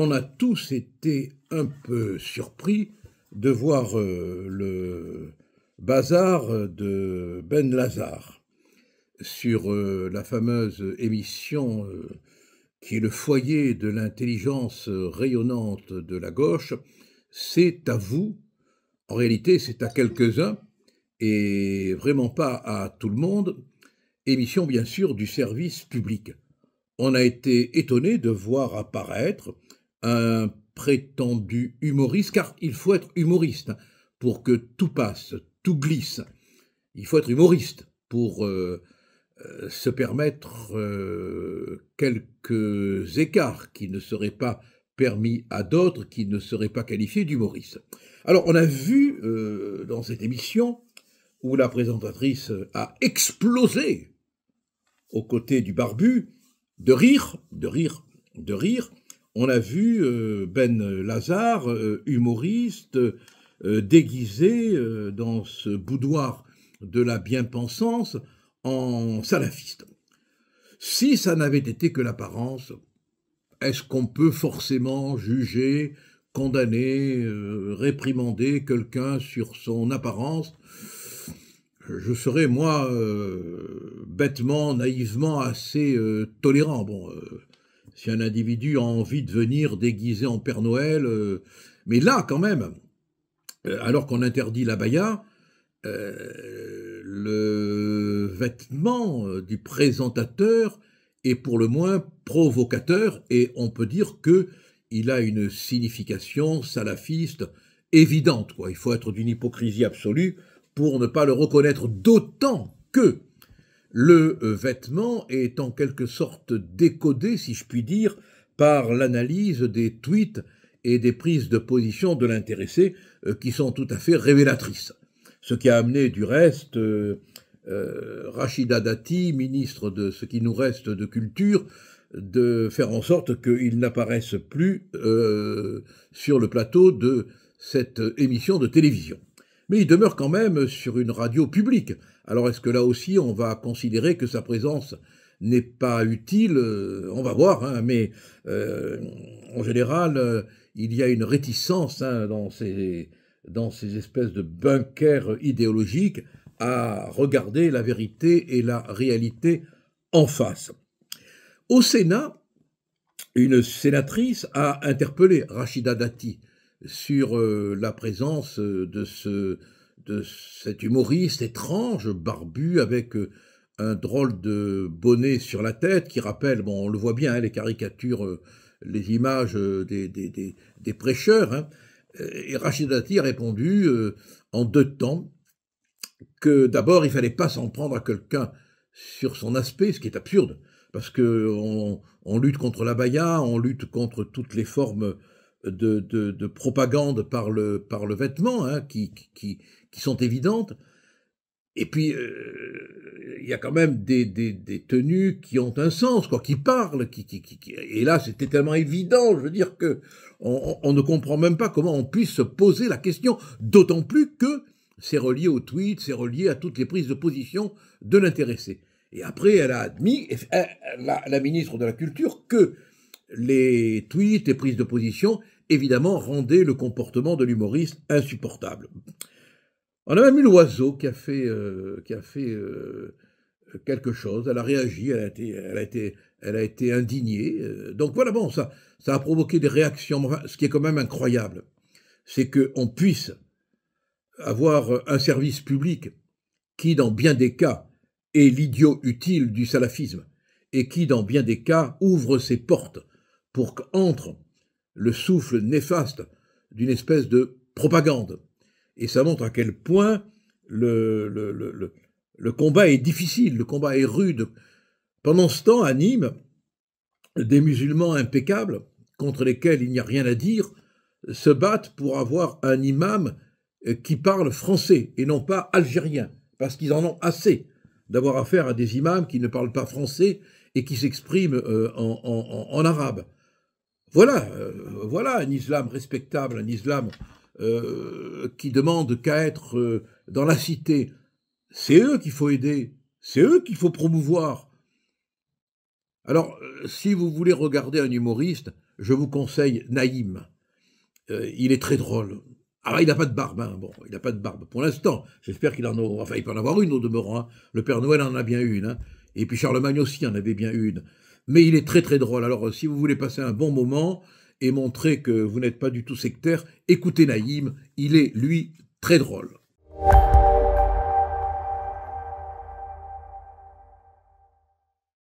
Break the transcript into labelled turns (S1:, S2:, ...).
S1: On a tous été un peu surpris de voir le bazar de Ben Lazare sur la fameuse émission qui est le foyer de l'intelligence rayonnante de la gauche. C'est à vous, en réalité c'est à quelques-uns et vraiment pas à tout le monde, émission bien sûr du service public. On a été étonné de voir apparaître un prétendu humoriste, car il faut être humoriste pour que tout passe, tout glisse. Il faut être humoriste pour se permettre quelques écarts qui ne seraient pas permis à d'autres qui ne seraient pas qualifiés d'humoristes. Alors on a vu dans cette émission où la présentatrice a explosé aux côtés du barbu, de rire, on a vu Ben Lazare, humoriste, déguisé dans ce boudoir de la bien-pensance en salafiste. Si ça n'avait été que l'apparence, est-ce qu'on peut forcément juger, condamner, réprimander quelqu'un sur son apparence ? Je serais, moi, bêtement, naïvement, assez tolérant. Bon, si un individu a envie de venir déguisé en Père Noël, mais là, quand même, alors qu'on interdit l'abaya, le vêtement du présentateur est pour le moins provocateur, et on peut dire qu'il a une signification salafiste évidente, quoi. Il faut être d'une hypocrisie absolue pour ne pas le reconnaître, d'autant que le vêtement est en quelque sorte décodé, si je puis dire, par l'analyse des tweets et des prises de position de l'intéressé qui sont tout à fait révélatrices. Ce qui a amené du reste Rachida Dati, ministre de ce qui nous reste de culture, de faire en sorte qu'il n'apparaisse plus sur le plateau de cette émission de télévision. Mais il demeure quand même sur une radio publique. Alors est-ce que là aussi on va considérer que sa présence n'est pas utile ? On va voir, hein, mais en général, il y a une réticence dans ces espèces de bunkers idéologiques à regarder la vérité et la réalité en face. Au Sénat, une sénatrice a interpellé Rachida Dati sur la présence de cet humoriste étrange, barbu, avec un drôle de bonnet sur la tête qui rappelle, bon, on le voit bien, hein, les caricatures, les images des prêcheurs. Hein. Et Rachida Dati a répondu en deux temps que d'abord, il ne fallait pas s'en prendre à quelqu'un sur son aspect, ce qui est absurde, parce qu'on lutte contre l'abaya, on lutte contre toutes les formes de propagande par le vêtement, hein, qui sont évidentes. Et puis, il y a quand même des tenues qui ont un sens, quoi, qui parlent, et là, c'était tellement évident, je veux dire que on ne comprend même pas comment on puisse se poser la question, d'autant plus que c'est relié au tweet, c'est relié à toutes les prises de position de l'intéressé. Et après, elle a admis, la ministre de la Culture, que les tweets et prises de position, évidemment, rendaient le comportement de l'humoriste insupportable. On a même eu l'oiseau qui a fait quelque chose. Elle a réagi, elle a été indignée. Donc voilà, bon, ça a provoqué des réactions. Enfin, ce qui est quand même incroyable, c'est qu'on puisse avoir un service public qui, dans bien des cas, est l'idiot utile du salafisme et qui, dans bien des cas, ouvre ses portes pour qu'entre le souffle néfaste d'une espèce de propagande. Et ça montre à quel point le combat est difficile, le combat est rude. Pendant ce temps, à Nîmes, des musulmans impeccables, contre lesquels il n'y a rien à dire, se battent pour avoir un imam qui parle français et non pas algérien, parce qu'ils en ont assez d'avoir affaire à des imams qui ne parlent pas français et qui s'expriment en arabe. Voilà un islam respectable, un islam qui demande qu'à être dans la cité. C'est eux qu'il faut aider, c'est eux qu'il faut promouvoir. Alors, si vous voulez regarder un humoriste, je vous conseille Naïm. Il est très drôle. Ah, il n'a pas de barbe, hein. Bon, il n'a pas de barbe pour l'instant. J'espère qu'il en a, enfin, il peut en avoir une au demeurant, hein. Le Père Noël en a bien une, hein. Et puis Charlemagne aussi en avait bien une. Mais il est très très drôle. Alors, si vous voulez passer un bon moment et montrer que vous n'êtes pas du tout sectaire, écoutez Naïm. Il est, lui, très drôle.